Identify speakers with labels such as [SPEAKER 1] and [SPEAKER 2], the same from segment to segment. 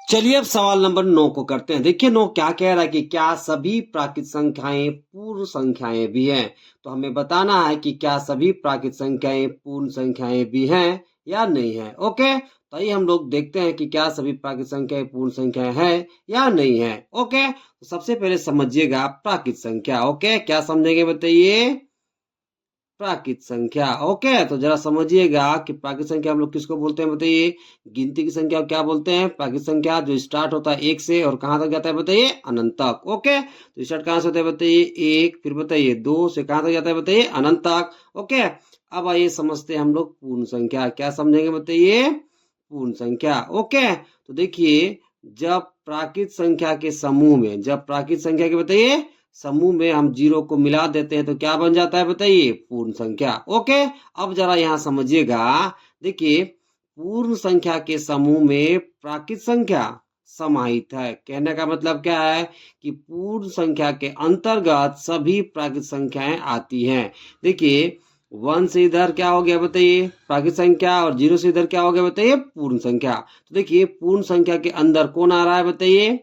[SPEAKER 1] चलिए अब सवाल नंबर 9 को करते हैं। देखिए 9 क्या कह रहा है कि क्या सभी प्राकृत संख्याएं पूर्ण संख्याएं भी हैं। तो हमें बताना है कि क्या सभी प्राकृत संख्याएं पूर्ण संख्याएं भी हैं या नहीं है। ओके, तो आइए हम लोग देखते हैं कि क्या सभी प्राकृत संख्याएं पूर्ण संख्याएं हैं या नहीं है। ओके, तो सबसे पहले समझिएगा प्राकृत संख्या। ओके, क्या समझेंगे बताइए? प्राकृत संख्या। ओके, तो जरा समझिएगा कि प्राकृत संख्या हम लोग किसको बोलते हैं बताइए? गिनती की संख्या को क्या बोलते हैं? प्राकृत संख्या। जो स्टार्ट होता है 1 से और कहाँ तक जाता है बताइए? अनंत तक। ओके, तो स्टार्ट कहाँ से होता है बताइए? 1, फिर बताइए 2 से कहाँ तक जाता है बताइए? अनंत तक। ओके, अब आइए समझते हैं हम लोग पूर्ण संख्या। क्या समझेंगे बताइए? पूर्ण संख्या। ओके, तो देखिए जब प्राकृत संख्या के समूह में, जब प्राकृत संख्या के बताइए समूह में हम जीरो को मिला देते हैं तो क्या बन जाता है बताइए? पूर्ण संख्या। ओके, अब जरा यहाँ समझिएगा। देखिए पूर्ण संख्या के समूह में प्राकृत संख्या समाहित है। कहने का मतलब क्या है कि पूर्ण संख्या के अंतर्गत सभी प्राकृत संख्याएं आती हैं। देखिए 1 से इधर क्या हो गया बताइए? प्राकृत संख्या, और 0 से इधर क्या हो गया बताइए? पूर्ण संख्या। तो देखिए पूर्ण संख्या के अंदर कौन आ रहा है बताइए?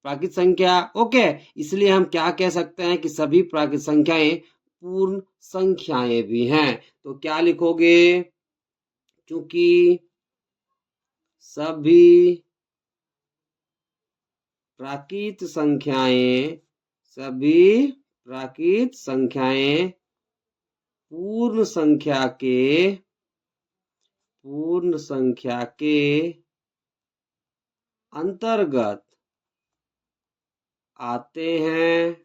[SPEAKER 1] प्राकृत संख्या। ओके, इसलिए हम क्या कह सकते हैं कि सभी प्राकृत संख्याएं पूर्ण संख्याएं भी हैं। तो क्या लिखोगे? क्योंकि सभी प्राकृत संख्याएं, सभी प्राकृत संख्याएं पूर्ण संख्या के अंतर्गत आते हैं।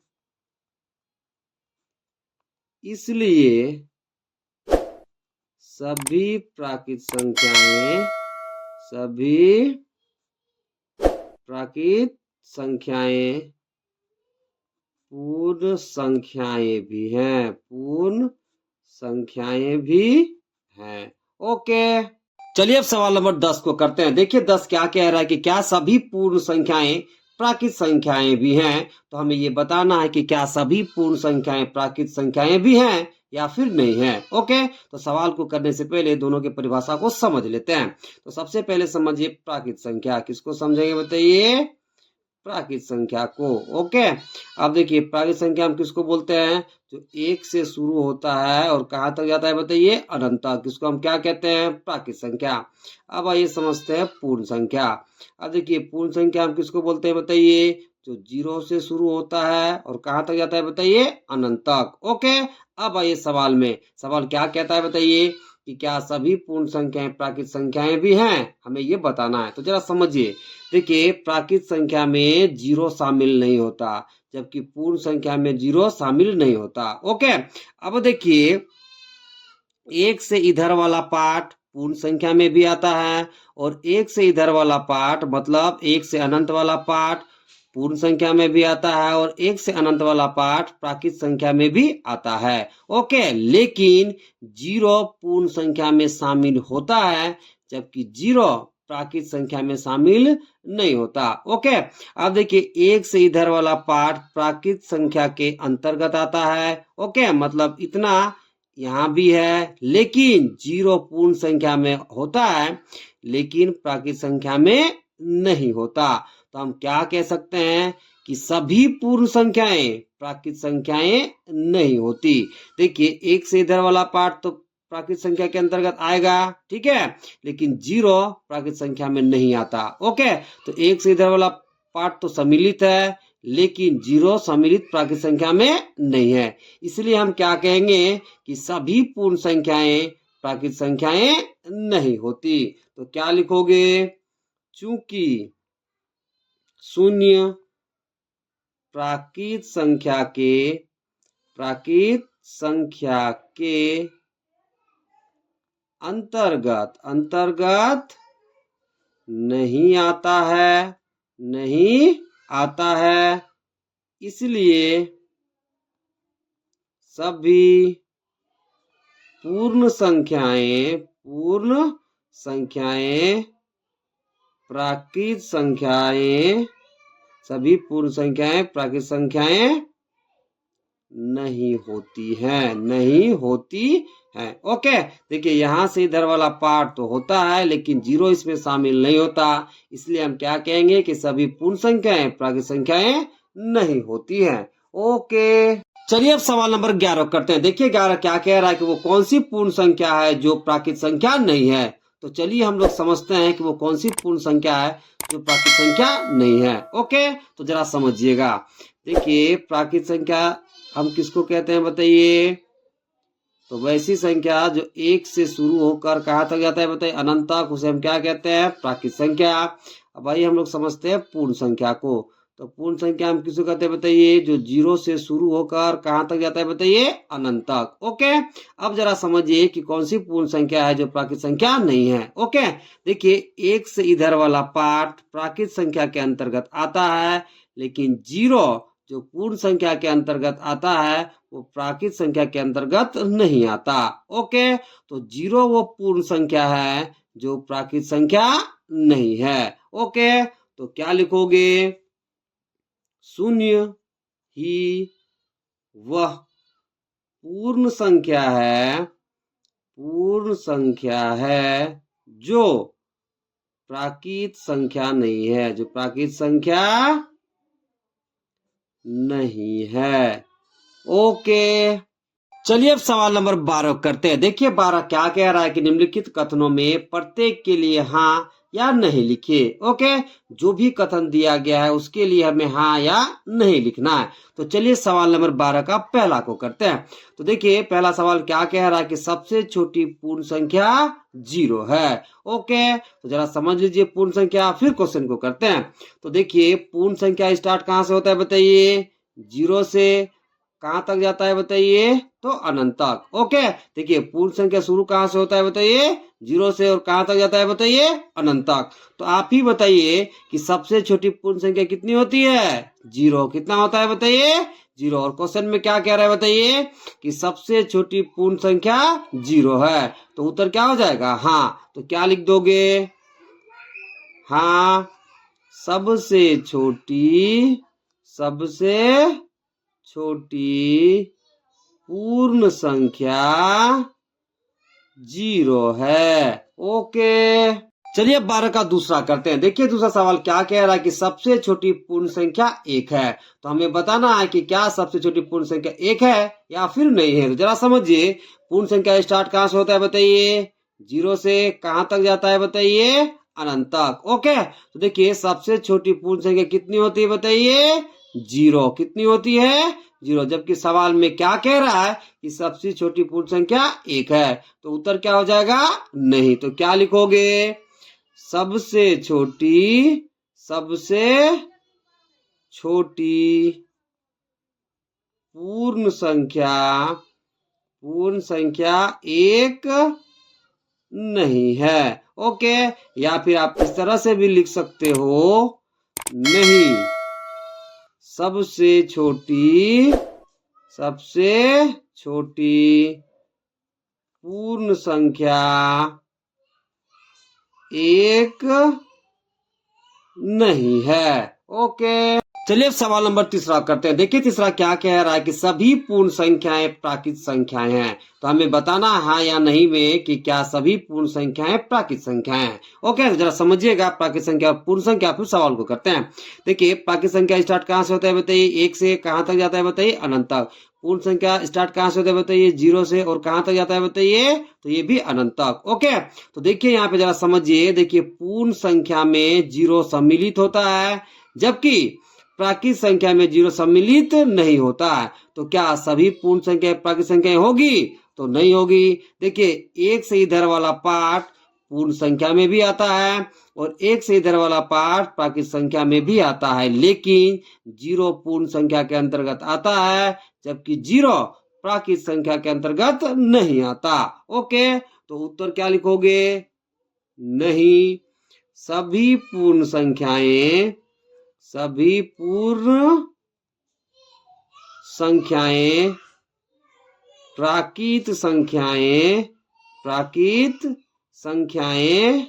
[SPEAKER 1] इसलिए सभी प्राकृत संख्याएं, सभी प्राकृत संख्याएं पूर्ण संख्याएं भी हैं, पूर्ण संख्याएं भी हैं। ओके, चलिए अब सवाल नंबर 10 को करते हैं। देखिए 10 क्या कह रहा है कि क्या सभी पूर्ण संख्याएं प्राकृत संख्याएं भी हैं। तो हमें ये बताना है कि क्या सभी पूर्ण संख्याएं प्राकृत संख्याएं भी हैं या फिर नहीं है। ओके, तो सवाल को करने से पहले दोनों की परिभाषा को समझ लेते हैं। तो सबसे पहले समझिए प्राकृत संख्या। किसको समझेंगे बताइए? प्राकृत संख्या को। ओके, अब देखिए प्राकृत संख्या हम किसको बोलते हैं? जो 1 से शुरू होता है और कहाँ तक जाता है बताइए? अनंत तक। किसको हम क्या कहते हैं? प्राकृत संख्या। अब आइए समझते हैं पूर्ण संख्या। अब देखिए पूर्ण संख्या हम किसको बोलते हैं बताइए? जो 0 से शुरू होता है और कहाँ तक जाता है बताइए? अनंत तक। ओके, अब आइए सवाल में। सवाल क्या कहता है बताइए कि क्या सभी पूर्ण संख्याएं प्राकृत संख्याएं भी हैं? हमें ये बताना है। तो जरा समझिए। देखिए प्राकृत संख्या में 0 शामिल नहीं होता, जबकि पूर्ण संख्या में 0 शामिल नहीं होता। ओके, अब देखिए 1 से इधर वाला पार्ट पूर्ण संख्या में भी आता है और 1 से इधर वाला पार्ट मतलब 1 से अनंत वाला पार्ट पूर्ण संख्या में भी आता है और 1 से अनंत वाला पार्ट प्राकृत संख्या में भी आता है। ओके, लेकिन 0 पूर्ण संख्या में शामिल होता है, जबकि 0 प्राकृत संख्या में शामिल नहीं होता। ओके, अब देखिए 1 से इधर वाला पार्ट प्राकृत संख्या के अंतर्गत आता है। ओके, मतलब इतना यहाँ भी है, लेकिन 0 पूर्ण संख्या में होता है लेकिन प्राकृत संख्या में नहीं होता। तो हम क्या कह सकते हैं कि सभी पूर्ण संख्याएं प्राकृत संख्याएं नहीं होती। देखिए 1 से इधर वाला पार्ट तो प्राकृत संख्या के अंतर्गत आएगा, ठीक है, लेकिन 0 प्राकृत संख्या में नहीं आता। ओके, तो 1 से इधर वाला पार्ट तो सम्मिलित है लेकिन 0 सम्मिलित प्राकृत संख्या में नहीं है। इसलिए हम क्या कहेंगे कि सभी पूर्ण संख्याएं प्राकृत संख्याएं नहीं होती। तो क्या लिखोगे? चूंकि शून्य प्राकृत संख्या के अंतर्गत नहीं आता है, इसलिए सभी पूर्ण संख्याएं प्राकृत संख्याएं, सभी पूर्ण संख्याएं प्राकृत संख्याएं नहीं होती है, नहीं होती है। ओके, देखिए यहां से इधर वाला पार्ट तो होता है लेकिन जीरो इसमें शामिल नहीं होता, इसलिए हम क्या कहेंगे कि सभी पूर्ण संख्याएं प्राकृत संख्याएं नहीं होती हैं। ओके, चलिए अब सवाल नंबर 11 करते हैं। देखिए 11 क्या कह रहा है कि वो कौन सी पूर्ण संख्या है जो प्राकृत संख्या नहीं है। तो चलिए हम लोग समझते हैं कि वो कौन सी पूर्ण संख्या है जो प्राकृत संख्या नहीं है। ओके, तो जरा समझिएगा। देखिए प्राकृत संख्या हम किसको कहते हैं बताइए? तो वैसी संख्या जो एक से शुरू होकर कहाँ तक जाता है बताइए? अनंत तक, उसे हम क्या कहते हैं? प्राकृत संख्या। अब भाई हम लोग समझते हैं पूर्ण संख्या को। तो पूर्ण संख्या हम किसको कहते हैं बताइए? जो जीरो से शुरू होकर कहाँ तक जाता है बताइए? अनंत तक। ओके, अब जरा समझिए कि कौन सी पूर्ण संख्या है जो प्राकृत संख्या नहीं है। ओके, देखिए एक से इधर वाला पार्ट प्राकृत संख्या के अंतर्गत आता है, लेकिन जीरो जो पूर्ण संख्या के अंतर्गत आता है वो प्राकृत संख्या के अंतर्गत नहीं आता। ओके, तो जीरो वो पूर्ण संख्या है जो प्राकृत संख्या नहीं है। ओके, तो क्या लिखोगे? शून्य ही वह पूर्ण संख्या है, पूर्ण संख्या है जो प्राकृत संख्या नहीं है, जो प्राकृत संख्या नहीं है। ओके, चलिए अब सवाल नंबर 12 करते हैं। देखिए 12 क्या कह रहा है कि निम्नलिखित कथनों में प्रत्येक के लिए हाँ या नहीं लिखिए। ओके, जो भी कथन दिया गया है उसके लिए हमें हाँ या नहीं लिखना है। तो चलिए सवाल नंबर 12 का पहला को करते हैं। तो देखिए पहला सवाल क्या कह रहा है कि सबसे छोटी पूर्ण संख्या जीरो है। ओके, तो जरा समझ लीजिए पूर्ण संख्या, फिर क्वेश्चन को करते हैं। तो देखिए पूर्ण संख्या स्टार्ट कहाँ से होता है बताइए? जीरो से। कहां तक जाता है बताइए? तो अनंत तक। ओके, देखिए पूर्ण संख्या शुरू कहां से होता है बताइए? जीरो से। और कहां तक जाता है बताइए? अनंत तक। तो आप ही बताइए कि सबसे छोटी पूर्ण संख्या कितनी होती है? जीरो। कितना होता है बताइए? जीरो। और क्वेश्चन में क्या कह रहा है बताइए? कि सबसे छोटी पूर्ण संख्या जीरो है। तो उत्तर क्या हो जाएगा? हाँ। तो क्या लिख दोगे? हाँ, सबसे छोटी, सबसे छोटी पूर्ण संख्या जीरो है। ओके, चलिए अब 12 का दूसरा करते हैं। देखिए दूसरा सवाल क्या कह रहा है कि सबसे छोटी पूर्ण संख्या एक है। तो हमें बताना है कि क्या सबसे छोटी पूर्ण संख्या एक है या फिर नहीं है। तो जरा समझिए पूर्ण संख्या स्टार्ट कहां से होता है बताइए? जीरो से। कहां तक जाता है बताइए? अनंत तक। ओके, तो देखिए सबसे छोटी पूर्ण संख्या कितनी होती है बताइए? जीरो। कितनी होती है? जीरो। जबकि सवाल में क्या कह रहा है कि सबसे छोटी पूर्ण संख्या एक है। तो उत्तर क्या हो जाएगा? नहीं। तो क्या लिखोगे? सबसे छोटी, सबसे छोटी पूर्ण संख्या, पूर्ण संख्या एक नहीं है। ओके, या फिर आप इस तरह से भी लिख सकते हो, नहीं, सबसे छोटी, सबसे छोटी पूर्ण संख्या एक नहीं है। ओके, चलिए अब सवाल नंबर तीसरा करते हैं। देखिए तीसरा क्या कह रहा है कि सभी पूर्ण संख्याएं प्राकृत संख्याएं हैं। तो हमें बताना है हाँ या नहीं में कि क्या सभी पूर्ण संख्याएं प्राकृत संख्याएं हैं। ओके, तो जरा समझिएगा प्राकृत संख्या और पूर्ण संख्या, फिर सवाल को करते हैं। देखिए प्राकृत संख्या स्टार्ट कहां से होता है बताइए? एक से। कहां तक जाता है बताइए? अनंत तक। पूर्ण संख्या स्टार्ट कहां से होता है बताइए? जीरो से। और कहां तक जाता है बताइए? तो ये भी अनंत तक। ओके, तो देखिए यहाँ पे जरा समझिए। देखिए पूर्ण संख्या में जीरो सम्मिलित होता है, जबकि प्राकृत संख्या में जीरो सम्मिलित नहीं होता है। तो क्या सभी पूर्ण संख्या प्राकृत संख्याएं होगी? तो नहीं होगी। देखिए एक से इधर वाला पार्ट पूर्ण संख्या में भी आता है और एक से इधर वाला पार्ट प्राकृत संख्या में भी आता है, लेकिन जीरो पूर्ण संख्या के अंतर्गत आता है, जबकि जीरो प्राकृत संख्या के अंतर्गत नहीं आता। ओके, तो उत्तर क्या लिखोगे? नहीं, सभी पूर्ण संख्याएं, सभी पूर्ण संख्याएं प्राकृत संख्याएं, प्राकृत संख्याएं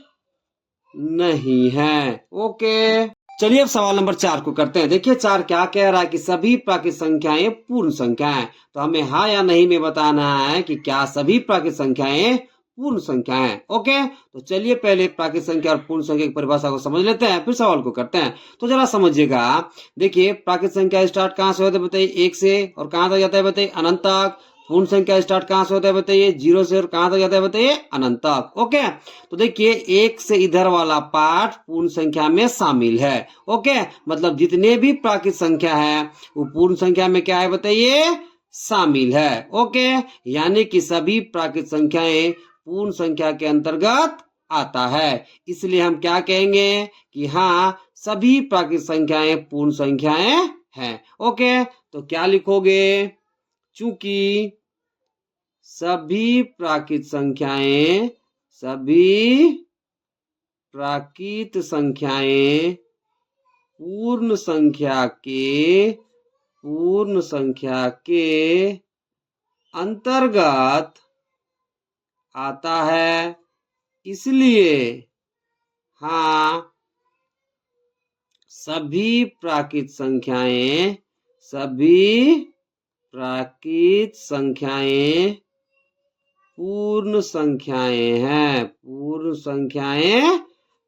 [SPEAKER 1] नहीं है। ओके, चलिए अब सवाल नंबर 4 को करते हैं। देखिए 4 क्या कह रहा है कि सभी प्राकृत संख्याएं पूर्ण संख्याएं। तो हमें हाँ या नहीं में बताना है कि क्या सभी प्राकृत संख्याएं पूर्ण संख्याएं। ओके, तो चलिए पहले प्राकृत संख्या और पूर्ण संख्या की परिभाषा को समझ लेते हैं, फिर सवाल को करते हैं। तो जरा समझिएगा। देखिए प्राकृत संख्या स्टार्ट कहाँ से होता है बताइए? 1 से। और कहाँ तक जाता है बताइए? अनंत तक। पूर्ण संख्या स्टार्ट कहाँ से होता है बताइए? 0 से। और कहाँ तक जाता है बताइए? अनंत तक। ओके, तो देखिए 1 से इधर वाला पार्ट पूर्ण संख्या में शामिल है। ओके, मतलब जितने भी प्राकृत संख्या है वो पूर्ण संख्या में क्या है बताइए? शामिल है। ओके, यानी कि सभी प्राकृत संख्याएं पूर्ण संख्या के अंतर्गत आता है। इसलिए हम क्या कहेंगे कि हाँ, सभी प्राकृत संख्याएं पूर्ण संख्याएं हैं। ओके, तो क्या लिखोगे? चूंकि सभी प्राकृत संख्याएं पूर्ण संख्या के अंतर्गत आता है। इसलिए हाँ, सभी प्राकृत संख्याएं पूर्ण संख्याएं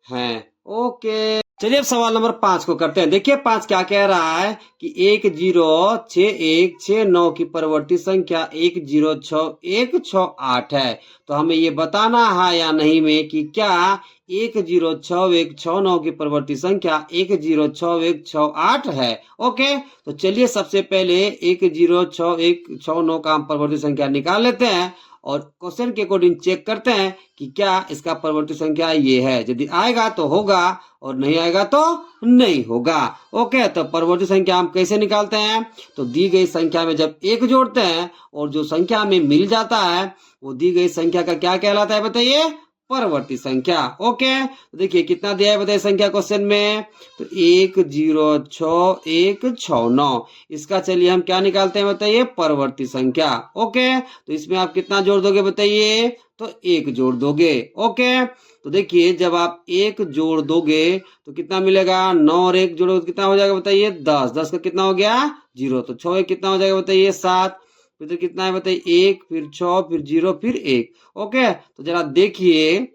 [SPEAKER 1] हैं। ओके, चलिए अब सवाल नंबर 5 को करते हैं। देखिए 5 क्या कह रहा है कि 106169 की परवर्ती संख्या 106168 है। तो हमें ये बताना है या नहीं में कि क्या 106169 की परवर्ती संख्या 106168 है। ओके, तो चलिए सबसे पहले 106169 का हम परवर्ती संख्या निकाल लेते हैं और क्वेश्चन के अकॉर्डिंग चेक करते हैं कि क्या इसका परवर्ती संख्या ये है। यदि आएगा तो होगा और नहीं आएगा तो नहीं होगा। ओके, तो परवर्ती संख्या हम कैसे निकालते हैं? तो दी गई संख्या में जब एक जोड़ते हैं और जो संख्या में मिल जाता है वो दी गई संख्या का क्या कहलाता है बताइए? परवर्ती संख्या। ओके, तो देखिए कितना दिया है बताइए संख्या क्वेश्चन में? तो 106169। इसका चलिए हम क्या निकालते हैं बताइए? परवर्ती संख्या। ओके, तो इसमें आप कितना जोड़ दोगे बताइए? तो 1 जोड़ दोगे। ओके, तो देखिए जब आप 1 जोड़ दोगे तो कितना मिलेगा? 9 और 1 जोड़ोगे तो कितना हो जाएगा बताइए? 10। 10 का कितना हो गया? 0। तो 6 1 कितना हो जाएगा बताइए? 7। फिर कितना है बताइए? 1 फिर 6 फिर 0 फिर 1। ओके, तो जरा देखिए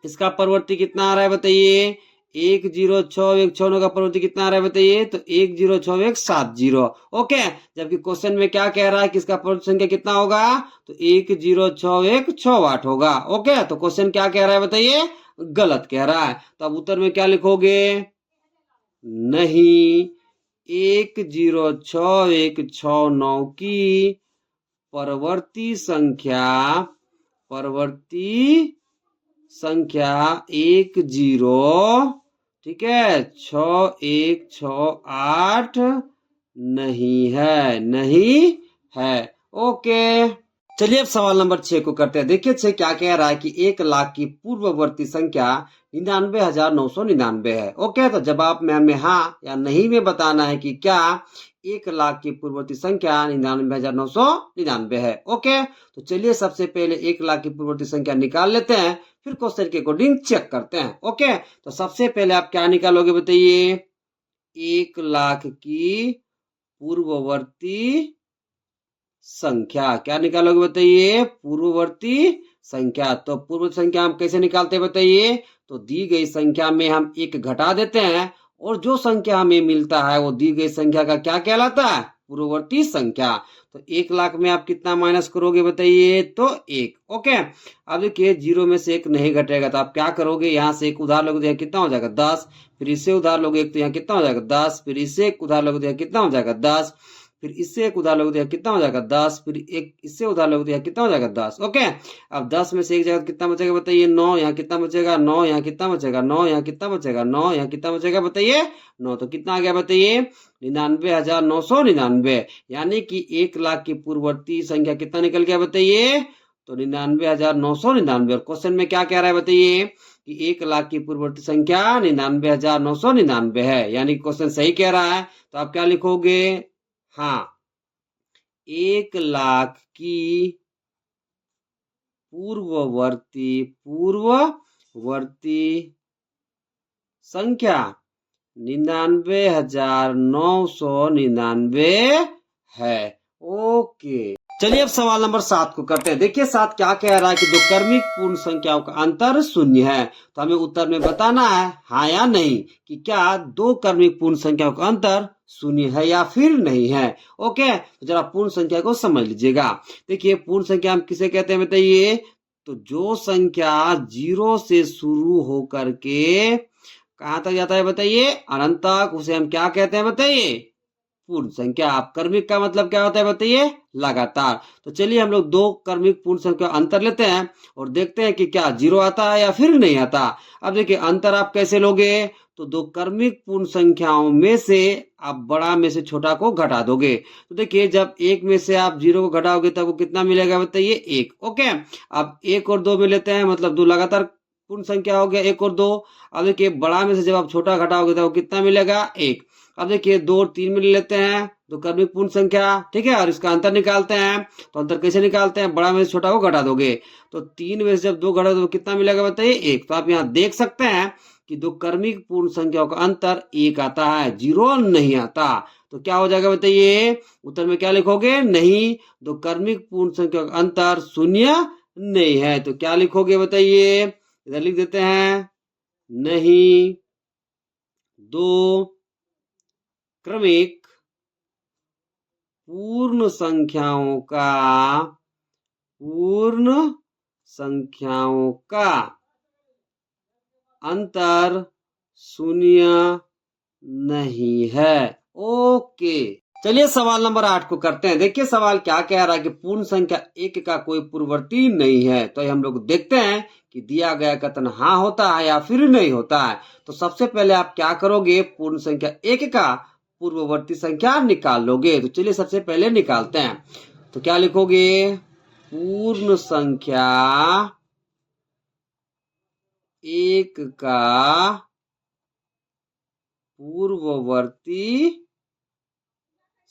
[SPEAKER 1] इसका परवर्ती कितना आ रहा है बताइए? 106169 का परवर्ती कितना आ रहा है बताइए? तो 106170। ओके, जबकि क्वेश्चन में क्या कह रहा है कि इसका परवर्ती संख्या कितना होगा? तो 106168 होगा। ओके, तो क्वेश्चन क्या कह रहा है बताइए? गलत कह रहा है। तो अब उत्तर में क्या लिखोगे? नहीं, 106169 की परवर्ती संख्या 10, ठीक है, 6168 नहीं है। ओके, चलिए अब सवाल नंबर 6 को करते हैं। देखिए 6 क्या कह रहा है कि 1 लाख की पूर्ववर्ती संख्या 99,999 है। ओके, तो जवाब में हमें हाँ या नहीं में बताना है कि क्या 1 लाख की पूर्ववर्ती संख्या 99,999 है। ओके, तो चलिए सबसे पहले 1 लाख की पूर्ववर्ती संख्या निकाल लेते हैं, फिर क्वेश्चन के अकॉर्डिंग चेक करते हैं। ओके, तो सबसे पहले आप क्या निकालोगे बताइए? 1 लाख की पूर्ववर्ती संख्या। क्या निकालोगे बताइए? पूर्ववर्ती संख्या। तो पूर्व संख्या हम कैसे निकालते हैं बताइए? तो दी गई संख्या में हम 1 घटा देते हैं और जो संख्या हमें मिलता है वो दी गई संख्या का क्या कहलाता है? पूर्ववर्ती संख्या। तो 1 लाख में आप कितना माइनस करोगे बताइए? तो 1। ओके, अब देखिए 0 में से 1 नहीं घटेगा तो आप क्या करोगे? यहाँ से 1 उधार लोगे तो यहाँ कितना हो जाएगा? 10। फिर इससे उधार लोगे तो यहाँ कितना हो जाएगा? 10। फिर इससे 1 उधार लोगे तो यहाँ कितना हो जाएगा? 10। फिर इससे 1 उधार लोगे तो कितना हो जाएगा? 10। फिर एक इससे उधार लोगे तो कितना हो जाएगा? 10। ओके, अब 10 में से 1 जाएगा तो कितना बचेगा बताइए? 9। यहाँ कितना बचेगा? 9। यहाँ कितना बचेगा? 9। यहाँ कितना बचेगा? 9। यहाँ कितना बचेगा बताइए? 9। तो कितना आ गया बताइए? 99,999। यानी कि 1 लाख की पूर्ववर्ती संख्या कितना निकल गया बताइए? तो 99,999। और क्वेश्चन में क्या कह रहा है बताइए? कि 1 लाख की पूर्ववर्ती संख्या 99,999 है, यानी क्वेश्चन सही कह रहा है। तो आप क्या लिखोगे? हाँ, 1 लाख की पूर्ववर्ती संख्या 99,999 है। ओके, चलिए अब सवाल नंबर 7 को करते हैं। देखिए 7 क्या कह रहा है कि दो क्रमिक पूर्ण संख्याओं का अंतर शून्य है। तो हमें उत्तर में बताना है हाँ या नहीं कि क्या दो क्रमिक पूर्ण संख्याओं का अंतर शून्य है या फिर नहीं है। ओके, तो जरा पूर्ण संख्या को समझ लीजिएगा। देखिए पूर्ण संख्या हम किसे कहते हैं बताइए, तो जो संख्या 0 से शुरू होकर के कहां तक जाता है बताइए, अनंत तक, उसे हम क्या कहते हैं बताइए, पूर्ण संख्या। आप क्रमिक का मतलब क्या होता है बताइए, लगातार। तो चलिए हम लोग दो क्रमिक पूर्ण संख्या अंतर लेते हैं और देखते हैं कि क्या 0 आता है या फिर नहीं आता। अब देखिए अंतर आप कैसे लोगे, तो दो क्रमिक पूर्ण संख्याओं में से आप बड़ा में से छोटा को घटा दोगे। तो देखिए जब एक में से आप 0 को घटाओगे तब वो कितना मिलेगा बताइए, 1। ओके, अब 1 और 2 में लेते हैं, मतलब दो लगातार पूर्ण संख्या हो गया, 1 और 2। अब देखिए बड़ा में से जब आप छोटा घटाओगे तो कितना मिलेगा, 1। अब देखिए 2 और 3 में ले लेते हैं, दो क्रमिक पूर्ण संख्या, ठीक है, और इसका अंतर निकालते हैं। तो अंतर कैसे निकालते हैं, बड़ा में से छोटा को घटा दोगे। तो 3 में से जब 2 घटा दो कितना मिलेगा बताइए, 1। तो आप यहाँ देख सकते हैं कि दो क्रमिक पूर्ण संख्याओं का अंतर 1 आता है, 0 नहीं आता। तो क्या हो जाएगा बताइए, उत्तर में क्या लिखोगे, नहीं, दो क्रमिक पूर्ण संख्याओं का अंतर शून्य नहीं है। तो क्या लिखोगे बताइए, इधर लिख देते हैं, नहीं दो क्रमिक पूर्ण संख्याओं का अंतर शून्य नहीं है। ओके, चलिए सवाल नंबर 8 को करते हैं। देखिए सवाल क्या कह रहा है कि पूर्ण संख्या 1 का कोई पूर्ववर्ती नहीं है। तो हम लोग देखते हैं कि दिया गया कथन हाँ होता है या फिर नहीं होता है। तो सबसे पहले आप क्या करोगे, पूर्ण संख्या 1 का पूर्ववर्ती संख्या निकाल लोगे। तो चलिए सबसे पहले निकालते हैं। तो क्या लिखोगे, पूर्ण संख्या 1 का पूर्ववर्ती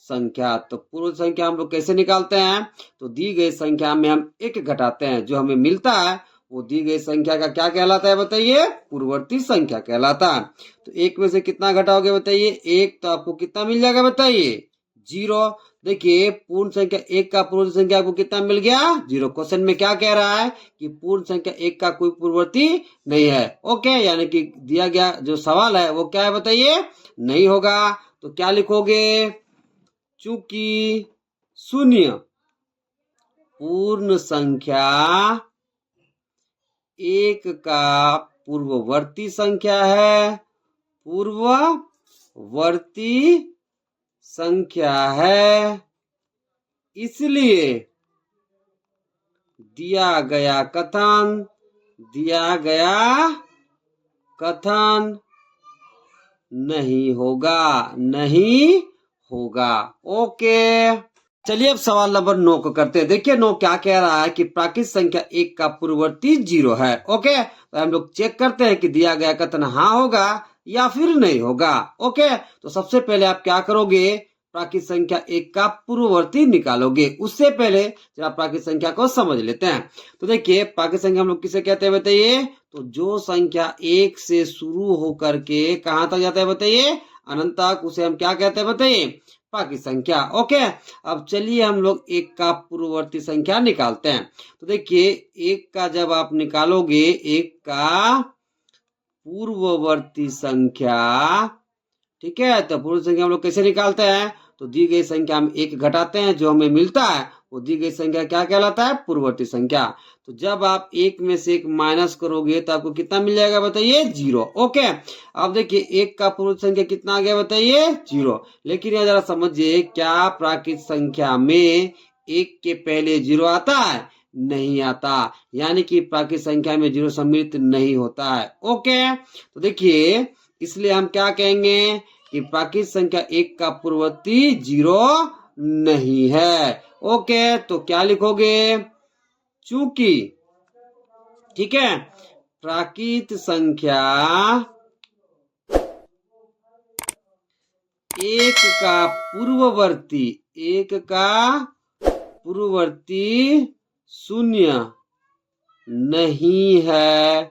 [SPEAKER 1] संख्या। तो पूर्व संख्या हम लोग कैसे निकालते हैं, तो दी गई संख्या में हम 1 घटाते हैं, जो हमें मिलता है वो दी गई संख्या का क्या कहलाता है बताइए, पूर्ववर्ती संख्या कहलाता है। तो 1 में से कितना घटाओगे बताइए, 1, तो आपको कितना मिल जाएगा बताइए, 0। देखिए पूर्ण संख्या 1 का पूर्ववर्ती संख्या आपको कितना मिल गया, 0। क्वेश्चन में क्या कह रहा है कि पूर्ण संख्या 1 का कोई पूर्ववर्ती नहीं है। ओके, यानी कि दिया गया जो सवाल है वो क्या है बताइए, नहीं होगा। तो क्या लिखोगे, चूंकि शून्य पूर्ण संख्या 1 का पूर्ववर्ती संख्या है, पूर्ववर्ती संख्या है, इसलिए दिया गया कथन नहीं होगा। ओके, चलिए अब सवाल नंबर 9 को करते हैं। देखिए 9 क्या कह रहा है कि प्राकृत संख्या 1 का पूर्ववर्ती 0 है। ओके, तो हम लोग चेक करते हैं कि दिया गया कथन हाँ होगा या फिर नहीं होगा। ओके, तो सबसे पहले आप क्या करोगे, प्राकृत संख्या 1 का पूर्ववर्ती निकालोगे। उससे पहले जरा प्राकृत संख्या को समझ लेते हैं। तो देखिए प्राकृत संख्या हम लोग किसे कहते हैं बताइए, तो जो संख्या 1 से शुरू होकर के कहां तक जाता है बताइए, अनंत तक, उसे हम क्या कहते हैं बताइए, प्राकृत संख्या। ओके, अब चलिए हम लोग 1 का पूर्ववर्ती संख्या निकालते हैं। तो देखिए 1 का जब आप निकालोगे, 1 का पूर्ववर्ती संख्या, ठीक है, तो पूर्व संख्या हम लोग कैसे निकालते हैं, तो दी गई संख्या हम 1 घटाते हैं, जो हमें मिलता है वो दी गई संख्या क्या कहलाता है, पूर्ववर्ती संख्या। तो जब आप 1 में से 1 माइनस करोगे तो आपको कितना मिल जाएगा बताइए, 0। ओके, अब देखिए 1 का पूर्ववर्ती संख्या कितना आ गया बताइए, 0। लेकिन यह जरा समझिए, क्या प्राकृत संख्या में 1 के पहले 0 आता है, नहीं आता, यानी कि प्राकृत संख्या में 0 सम्मिलित नहीं होता है। ओके, तो देखिए इसलिए हम क्या कहेंगे कि प्राकृत संख्या 1 का पूर्ववर्ती 0 नहीं है। ओके, तो क्या लिखोगे, चूंकि, ठीक है, प्राकृत संख्या 1 का पूर्ववर्ती 0 नहीं है,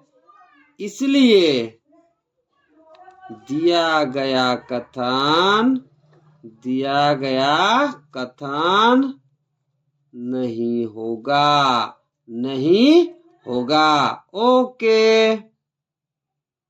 [SPEAKER 1] इसलिए दिया गया कथन नहीं होगा। ओके।